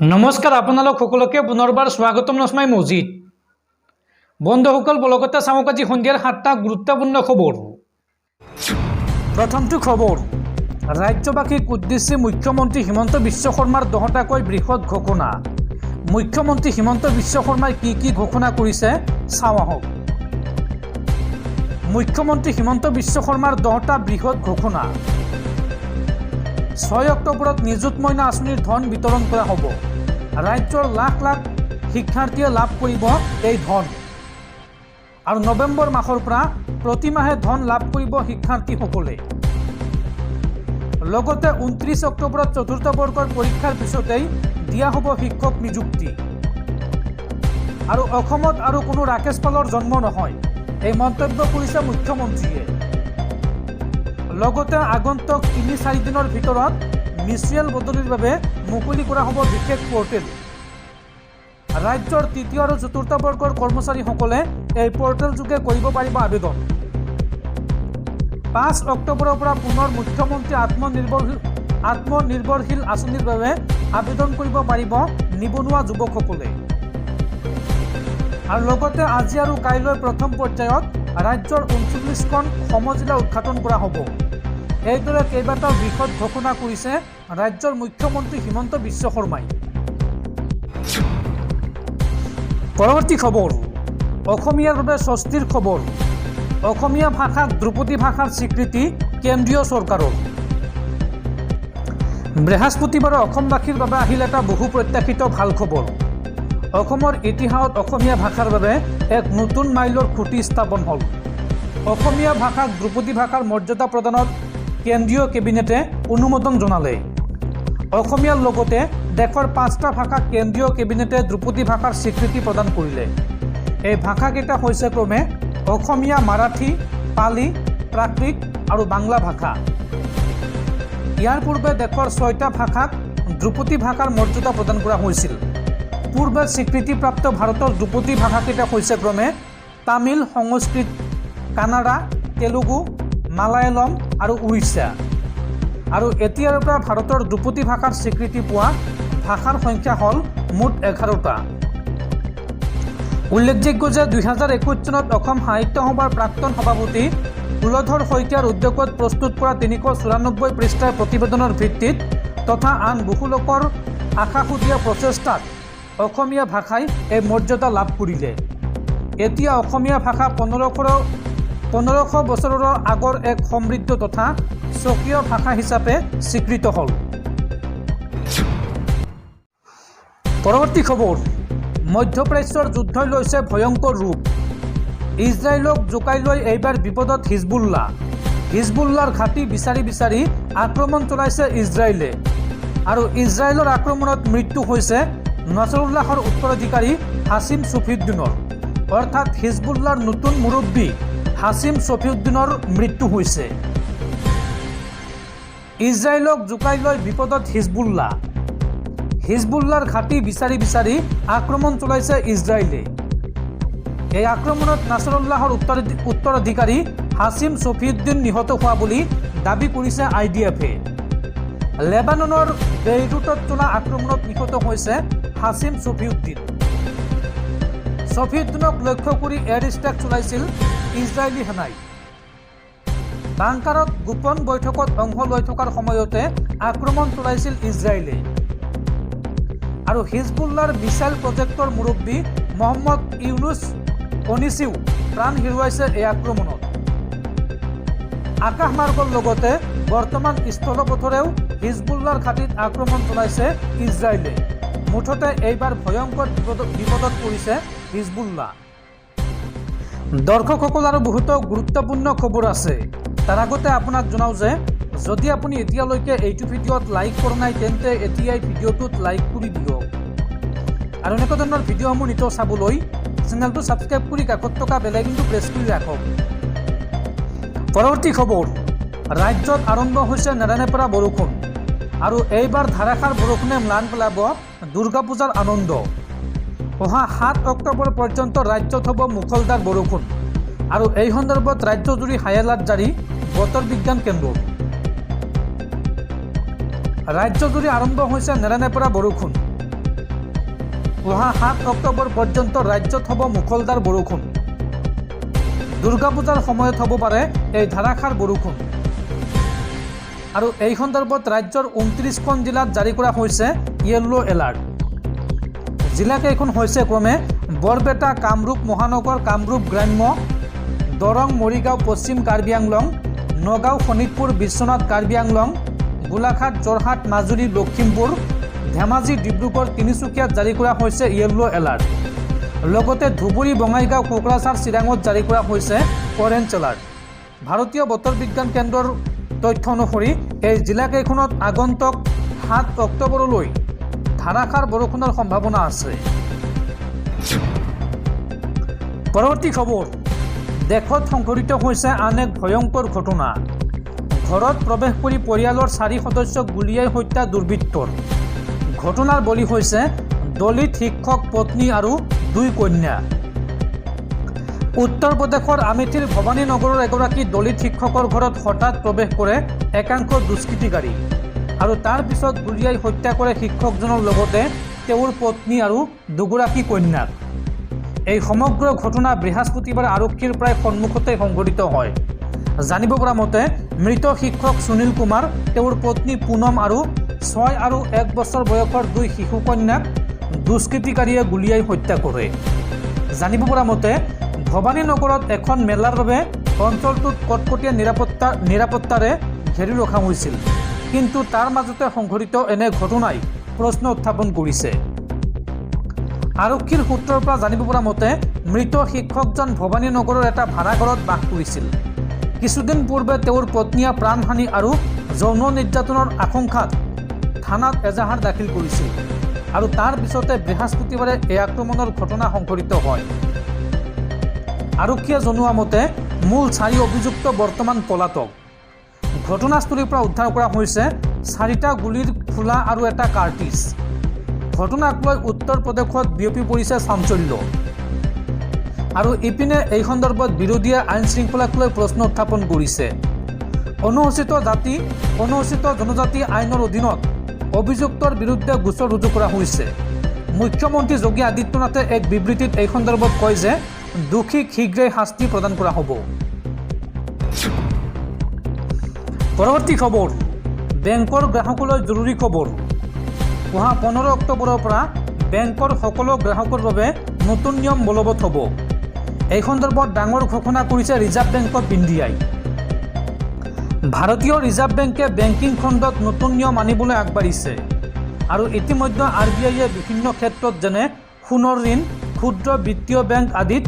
নমস্কাৰ আপোনালোক সকলোকে পুনৰবাৰ স্বাগতম নচমাই মছজিদ বন্ধুসকল বলকতে চাওক আজি সন্ধিয়াৰ 7টা গুৰুত্বপূৰ্ণ খবৰ। প্ৰথমটো খবৰ, ৰাজ্যবাসীক উদ্দেশ্যি মুখ্যমন্ত্ৰী হিমন্ত বিশ্ব শৰ্মাৰ 10টাকৈ বৃহৎ ঘোষণা। মুখ্যমন্ত্ৰী হিমন্ত বিশ্ব শৰ্মাই কি ঘোষণা কৰিছে চাওঁ আহক। মুখ্যমন্ত্ৰী হিমন্ত বিশ্ব শৰ্মাৰ 10টা বৃহৎ ঘোষণা। 6 অক্টোবৰত নিযুত মইনা আঁচনিৰ ধন বিতৰণ কৰা হ'ব। ৰাজ্যৰ লাখ লাখ শিক্ষাৰ্থীয়ে লাভ কৰিব এই ধন আৰু নৱেম্বৰ মাহৰ পৰা প্ৰতিমাহে ধন লাভ কৰিব শিক্ষাৰ্থীসকলে। লগতে 29 অক্টোবৰত চতুৰ্থ বৰ্গৰ পৰীক্ষাৰ পিছতেই দিয়া হ'ব শিক্ষক নিযুক্তি। আৰু অসমত আৰু কোনো ৰাকেশ পালৰ জন্ম নহয়, এই মন্তব্য কৰিছে মুখ্যমন্ত্ৰীয়ে। লগতে আগন্তুক 3-4 দিনৰ ভিতৰত মিউচুৱেল বদলিৰ বাবে মুকলি কৰা হ'ব বিশেষ পৰ্টেল। ৰাজ্যৰ 3য় আৰু 4ৰ্থ বৰ্গৰ কৰ্মচাৰীসকলে এই পৰ্টেল যোগে কৰিব পাৰিব আবেদন। 5 অক্টোবৰৰ পৰা পুনৰ মুখ্যমন্ত্ৰী আত্মনিৰ্ভৰশীল আঁচনিৰ বাবে আবেদন কৰিব পাৰিব নিবনুৱা যুৱকসকলে। আৰু লগতে আজি আৰু কাইলৈ প্ৰথম পৰ্যায়ত ৰাজ্যৰ 39খন সমজিলা উদ্ঘাটন কৰা হ'ব। এইদৰে কেইবাটাও বৃহৎ ঘোষণা কৰিছে ৰাজ্যৰ মুখ্যমন্ত্ৰী হিমন্ত বিশ্ব শৰ্মাই। পৰৱৰ্তী খবৰ, অসমীয়াৰ বাবে স্বস্তিৰ খবৰ। অসমীয়া ভাষাক ধ্ৰুপদী ভাষাৰ স্বীকৃতি কেন্দ্ৰীয় চৰকাৰৰ। বৃহস্পতিবাৰে অসমবাসীৰ বাবে আহিল এটা বহু প্ৰত্যাশিত ভাল খবৰ। অসমৰ ইতিহাসত অসমীয়া ভাষাৰ বাবে এক নতুন মাইলৰ খুঁটি স্থাপন হ'ল। অসমীয়া ভাষাক ধ্ৰুপদী ভাষাৰ মৰ্যাদা প্ৰদানত কেন্দ্ৰীয় কেবিনেটে অনুমোদন জনালে। অসমীয়াৰ লগতে দেশৰ 5টা ভাষাক কেন্দ্ৰীয় কেবিনেটে ধ্ৰুপদী ভাষাৰ স্বীকৃতি প্ৰদান কৰিলে। এই ভাষাকেইটা হৈছে ক্ৰমে অসমীয়া, মাৰাঠী, পালি, প্ৰাকৃত আৰু বাংলা ভাষা। ইয়াৰ পূৰ্বে দেশৰ 6টা ভাষাক ধ্ৰুপদী ভাষাৰ মৰ্যাদা প্ৰদান কৰা হৈছিল। পূৰ্বে স্বীকৃতিপ্ৰাপ্ত ভাৰতৰ ধ্ৰুপদী ভাষাকেইটা হৈছে ক্ৰমে তামিল, সংস্কৃত, কানাডা, তেলেগু, মালায়ালম আৰু উৰিষ্যা। আৰু এতিয়াৰ পৰা ভাৰতৰ ধ্ৰুপদী ভাষাৰ স্বীকৃতি পোৱা ভাষাৰ সংখ্যা হ'ল মুঠ 11টা। উল্লেখযোগ্য যে 2021 চনত অসম সাহিত্য সভাৰ প্ৰাক্তন সভাপতি কুলধৰ শইকীয়াৰ উদ্যোগত প্ৰস্তুত কৰা 394 পৃষ্ঠাৰ প্ৰতিবেদনৰ ভিত্তিত তথা আন বহু লোকৰ আশাসুধীয়া প্ৰচেষ্টাত অসমীয়া ভাষাই এই মৰ্যাদা লাভ কৰিলে। এতিয়া অসমীয়া ভাষা 1500 বছৰৰ আগৰ এক সমৃদ্ধ তথা স্বকীয় ভাষা হিচাপে স্বীকৃত হ'ল। পৰৱৰ্তী খবৰ, মধ্যপ্ৰাচ্যৰ যুদ্ধই লৈছে ভয়ংকৰ ৰূপ। ইজৰাইলক জোকাই লৈ এইবাৰ বিপদত হিজবুল্লাহ। হিজবুল্লাৰ ঘাটি বিচাৰি আক্ৰমণ চলাইছে ইজৰাইলে। আৰু ইজৰাইলৰ আক্ৰমণত মৃত্যু হৈছে নাছৰুল্লাহৰ উত্তৰাধিকাৰী হাছিম ছফিউদ্দিনৰ। অৰ্থাৎ হিজবুল্লাৰ নতুন মুৰব্বী হাছিম ছফিউদ্দিনৰ মৃত্যু হৈছে। ইজৰাইলক জোকাই লৈ বিপদত হিজবুল্লাহ। হিজবুল্লাৰ ঘাটি বিচাৰি আক্ৰমণ চলাইছে ইজৰাইলে। এই আক্ৰমণত নাছৰুল্লাহৰ উত্তৰাধিকাৰী হাছিম ছফিউদ্দিন নিহত হোৱা বুলি দাবী কৰিছে IDF-এ। লেবাননৰ বেইৰুটত চলা আক্ৰমণত নিহত হৈছে হাছিম ছফিউদ্দিন। ছফিউদ্দিনক লক্ষ্য কৰি এয়াৰ ষ্ট্ৰাইক চলাইছিল ইজৰাইলী সেনাই। বাংকাৰত গোপন বৈঠকত অংশ লৈ থকাৰ সময়তে আক্ৰমণ চলাইছিল ইজৰাইলে। আৰু হিজবুল্লাৰ মিছাইল প্ৰজেক্টৰ মুৰব্বী মহম্মদ ইউনুছ অনিছিও প্ৰাণ হেৰুৱাইছে এই আক্ৰমণত। আকাশমাৰ্গৰ লগতে বৰ্তমান স্থলপথৰেও হিজবুল্লাৰ ঘাটিত আক্ৰমণ চলাইছে ইজৰাইলে। মুঠতে এইবাৰ ভয়ংকৰ বিপদত পৰিছে হিজবুল্লাহ। দৰ্শকসকল, আৰু বহুতো গুৰুত্বপূৰ্ণ খবৰ আছে। তাৰ আগতে আপোনাক জনাওঁ যে যদি আপুনি এতিয়ালৈকে এইটো ভিডিঅ'ত লাইক কৰা নাই তেন্তে এতিয়াই ভিডিঅ'টোত লাইক কৰি দিয়ক। আৰু এনেকুৱা ধৰণৰ ভিডিঅ'সমূহ নিতৌ চাবলৈ চেনেলটো ছাবস্ক্ৰাইব কৰি কাষত থকা বেল আইকনটো প্ৰেছ কৰি ৰাখক। পৰৱৰ্তী খবৰ, ৰাজ্যত আৰম্ভ হৈছে নেৰানেপেৰা বৰষুণ। আৰু এইবাৰ ধাৰাসাৰ বৰষুণে ম্লান পেলাব দুৰ্গা পূজাৰ আনন্দ। অহা 7 অক্টোবৰ পৰ্যন্ত ৰাজ্যত হ'ব মুখলধাৰ বৰষুণ। আৰু এই সন্দৰ্ভত ৰাজ্যজুৰি হাই এলাৰ্ট জাৰি বতৰ বিজ্ঞান কেন্দ্ৰৰ। ৰাজ্যজুৰি আৰম্ভ হৈছে নেৰানেপেৰা বৰষুণ। অহা 7 অক্টোবৰ পৰ্যন্ত ৰাজ্যত হ'ব মুখলধাৰ বৰষুণ। দুৰ্গা পূজাৰ সময়ত হ'ব পাৰে এই ধাৰাসাৰ বৰষুণ। আৰু এই সন্দৰ্ভত ৰাজ্যৰ 29খন জিলাত জাৰি কৰা হৈছে য়েল্লো এলাৰ্ট। জিলাকেইখন হৈছে ক্ৰমে বৰপেটা, কামৰূপ মহানগৰ, কামৰূপ গ্ৰাম্য, দৰং, মৰিগাঁও, পশ্চিম কাৰ্বি আংলং, নগাঁও, শোণিতপুৰ, বিশ্বনাথ, কাৰ্বি আংলং, গোলাঘাট, যোৰহাট, মাজুলী, লখিমপুৰ, ধেমাজি, ডিব্ৰুগড়, তিনিচুকীয়াত জাৰি কৰা হৈছে য়েল্লো এলাৰ্ট। লগতে ধুবুৰী, বঙাইগাঁও, কোকৰাঝাৰ, চিৰাঙত জাৰি কৰা হৈছে অৰেঞ্জ এলাৰ্ট। ভাৰতীয় বতৰ বিজ্ঞান কেন্দ্ৰৰ তথ্য অনুসৰি এই জিলাকেইখনত আগন্তুক 7 অক্টোবৰলৈ ধাৰাসাৰ বৰষুণৰ সম্ভাৱনা আছে। পৰৱৰ্তী খবৰ, দেশত সংঘটিত হৈছে আন এক ভয়ংকৰ ঘটনা। ঘৰত প্ৰৱেশ কৰি পৰিয়ালৰ 4 সদস্যক গুলীয়াই হত্যা দুৰ্বৃত্তৰ। ঘটনাৰ বলি হৈছে দলিত শিক্ষক, পত্নী আৰু 2 কন্যা। উত্তৰ প্ৰদেশৰ আমেথীৰ ভৱানী নগৰৰ এগৰাকী দলিত শিক্ষকৰ ঘৰত হঠাৎ প্ৰৱেশ কৰে একাংশ দুষ্কৃতিকাৰী আৰু তাৰ পিছত গুলীয়াই হত্যা কৰে শিক্ষকজনৰ লগতে তেওঁৰ পত্নী আৰু 2গৰাকী কন্যাক। এই সমগ্ৰ ঘটনা বৃহস্পতিবাৰে আৰক্ষীৰ প্ৰায় সন্মুখতে সংঘটিত হয়। জানিব পৰা মতে মৃত শিক্ষক সুনীল কুমাৰ, তেওঁৰ পত্নী পুনম আৰু 6 আৰু 1 বছৰ বয়সৰ 2 শিশু কন্যাক দুষ্কৃতিকাৰীয়ে গুলীয়াই হত্যা কৰে। জানিব পৰা মতে ভৱানী নগৰত এখন মেলাৰ বাবে অঞ্চলটোত কটকটীয়া নিৰাপত্তাৰে ঘেৰি ৰখা হৈছিল। কিন্তু তাৰ মাজতে সংঘটিত এনে ঘটনাই প্ৰশ্ন উত্থাপন কৰিছে। আৰক্ষীৰ সূত্ৰৰ পৰা জানিব পৰা মতে মৃত শিক্ষকজন ভৱানী নগৰৰ এটা ভাড়াঘৰত বাস কৰিছিল। কিছুদিন পূৰ্বে তেওঁৰ পত্নীয়ে প্ৰাণহানি আৰু যৌন নিৰ্যাতনৰ আশংকাত থানাত এজাহাৰ দাখিল কৰিছিল আৰু তাৰ পিছতে বৃহস্পতিবাৰে এই আক্ৰমণৰ ঘটনা সংঘটিত হয়। আৰক্ষীয়ে জনোৱা মতে মূল 4 অভিযুক্ত বৰ্তমান পলাতক। ঘটনাস্থলীৰ পৰা উদ্ধাৰ কৰা হৈছে 4টা গুলীৰ খোলা আৰু এটা কাৰ্টিজ। ঘটনাক লৈ উত্তৰ প্ৰদেশত বিয়পি পৰিছে চাঞ্চল্য। আৰু ইপিনে এই সন্দৰ্ভত বিৰোধীয়ে আইন শৃংখলাক লৈ প্ৰশ্ন উত্থাপন কৰিছে। অনুসূচিত জাতি, অনুসূচিত জনজাতি আইনৰ অধীনত অভিযুক্তৰ বিৰুদ্ধে গোচৰ ৰুজু কৰা হৈছে। মুখ্যমন্ত্ৰী যোগী আদিত্যনাথে এক বিবৃতিত এই সন্দৰ্ভত কয় যে দোষীক শীঘ্ৰেই শাস্তি প্ৰদান কৰা হ'ব। পৰৱৰ্তী খবৰ, বেংকৰ গ্ৰাহকলৈ জৰুৰী খবৰ। অহা 15 অক্টোবৰৰ পৰা বেংকৰ সকলো গ্ৰাহকৰ বাবে নতুন নিয়ম বলবৎ হ'ব। এই সন্দৰ্ভত ডাঙৰ ঘোষণা কৰিছে ৰিজাৰ্ভ বেংক অফ ইণ্ডিয়াই। ভাৰতীয় ৰিজাৰ্ভ বেংকে বেংকিং খণ্ডত নতুন নিয়ম আনিবলৈ আগবাঢ়িছে আৰু ইতিমধ্যে RBIয়ে বিভিন্ন ক্ষেত্ৰত যেনে সোণৰ ঋণ, ক্ষুদ্ৰ বিত্তীয় বেংক আদিত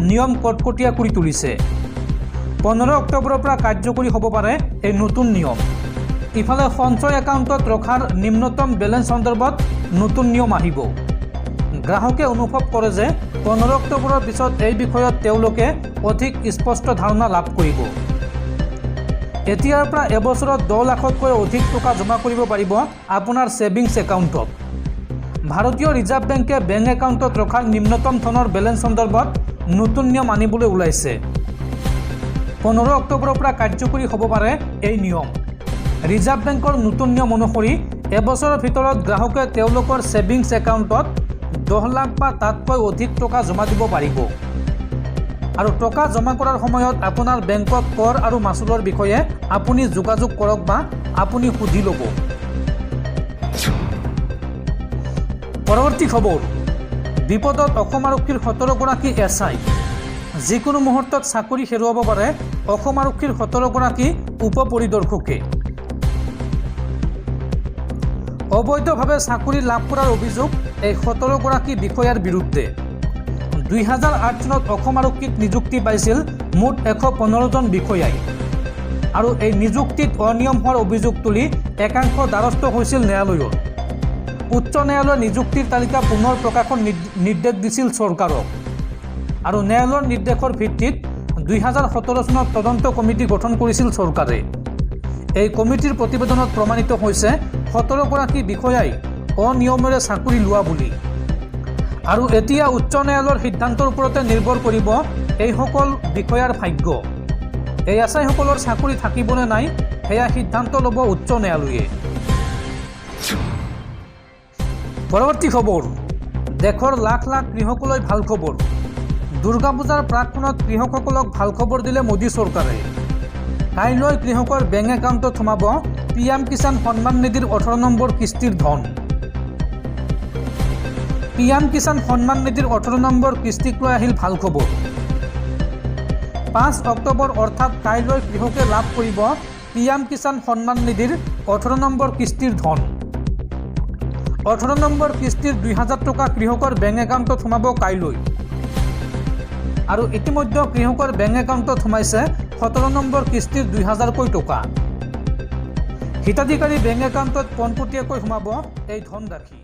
নিয়ম কটকটীয়া কৰি তুলিছে। 15 অক্টোবৰৰ পৰা কাৰ্যকৰী হ'ব পাৰে এই নতুন নিয়ম। ইফালে সঞ্চয় একাউণ্টত ৰখাৰ নিম্নতম বেলেঞ্চ সন্দৰ্ভত নতুন নিয়ম আহিব। গ্ৰাহকে অনুভৱ কৰে যে 15 অক্টোবৰৰ পিছত এই বিষয়ত তেওঁলোকে অধিক স্পষ্ট ধাৰণা লাভ কৰিব। এতিয়াৰ পৰা এবছৰত 10 লাখতকৈ অধিক টকা জমা কৰিব পাৰিব আপোনাৰ ছেভিংছ একাউণ্টত। ভাৰতীয় ৰিজাৰ্ভ বেংকে বেংক একাউণ্টত ৰখাৰ নিম্নতম ধনৰ বেলেঞ্চ সন্দৰ্ভত নতুন নিয়ম আনিবলৈ ওলাইছে। 15 অক্টোবৰৰ পৰা কাৰ্যকৰী হ'ব পাৰে এই নিয়ম। ৰিজাৰ্ভ বেংকৰ নতুন নিয়ম অনুসৰি এবছৰৰ ভিতৰত গ্ৰাহকে তেওঁলোকৰ ছেভিংছ একাউণ্টত 10 লাখ বা তাতকৈ অধিক টকা জমা দিব পাৰিব। আৰু টকা জমা কৰাৰ সময়ত আপোনাৰ বেংকক কৰ আৰু মাচুলৰ বিষয়ে আপুনি যোগাযোগ কৰক বা আপুনি সুধি ল'ব। পৰৱৰ্তী খবৰ, বিপদত অসম আৰক্ষীৰ 17গৰাকী SI। যিকোনো মুহূৰ্তত চাকৰি হেৰুৱাব পাৰে অসম আৰক্ষীৰ 17গৰাকী উপ পৰিদৰ্শকে। অবৈধভাৱে চাকৰি লাভ কৰাৰ অভিযোগ এই 17গৰাকী বিষয়াৰ বিৰুদ্ধে। 2008 চনত অসম আৰক্ষীত নিযুক্তি পাইছিল মুঠ 115জন বিষয়াই আৰু এই নিযুক্তিত অনিয়ম হোৱাৰ অভিযোগ তুলি একাংশ দ্বাৰস্থ হৈছিল ন্যায়ালয়ৰ। উচ্চ ন্যায়ালয়ে নিযুক্তিৰ তালিকা পুনৰ প্ৰকাশৰ নিৰ্দেশ দিছিল চৰকাৰক আৰু ন্যায়ালয়ৰ নিৰ্দেশৰ ভিত্তিত 2017 চনত তদন্ত কমিটি গঠন কৰিছিল চৰকাৰে। এই কমিটিৰ প্ৰতিবেদনত প্ৰমাণিত হৈছে 17গৰাকী বিষয়াই অনিয়মেৰে চাকৰি লোৱা বুলি। আৰু এতিয়া উচ্চ ন্যায়ালয়ৰ সিদ্ধান্তৰ ওপৰতে নিৰ্ভৰ কৰিব এইসকল বিষয়াৰ ভাগ্য। এই আছাইসকলৰ চাকৰি থাকিবনে নাই সেয়া সিদ্ধান্ত ল'ব উচ্চ ন্যায়ালয়ে। পৰৱৰ্তী খবৰ, দেশৰ লাখ লাখ কৃষকলৈ ভাল খবৰ। দুৰ্গা পূজাৰ প্ৰাকক্ষণত কৃষকসকলক ভাল খবৰ দিলে মোদী চৰকাৰে। কাইলৈ কৃষকৰ বেংক একাউণ্টত সোমাব PM কিষাণ সন্মান নিধিৰ 18 নম্বৰ কিস্তিৰ ধন। PM কিষাণ সন্মান নিধিৰ 18 নম্বৰ কিস্তিক লৈ আহিল ভাল খবৰ। 5 অক্টোবৰ অৰ্থাৎ কাইলৈ কৃষকে লাভ কৰিব PM কিষাণ সন্মান নিধিৰ 18 নম্বৰ কিস্তিৰ ধন। 18 নম্বৰ কিস্তিৰ 2000 টকা কৃষকৰ বেংক একাউণ্টত সোমাব কাইলৈ। আৰু ইতিমধ্যে কৃষকৰ বেংক একাউণ্টত সোমাইছে 17 নম্বৰ কিস্তিৰ 2000কৈ টকা। হিতাধিকাৰী বেংক একাউণ্টত পোনপটীয়াকৈ সোমাব এই ধনৰাশি।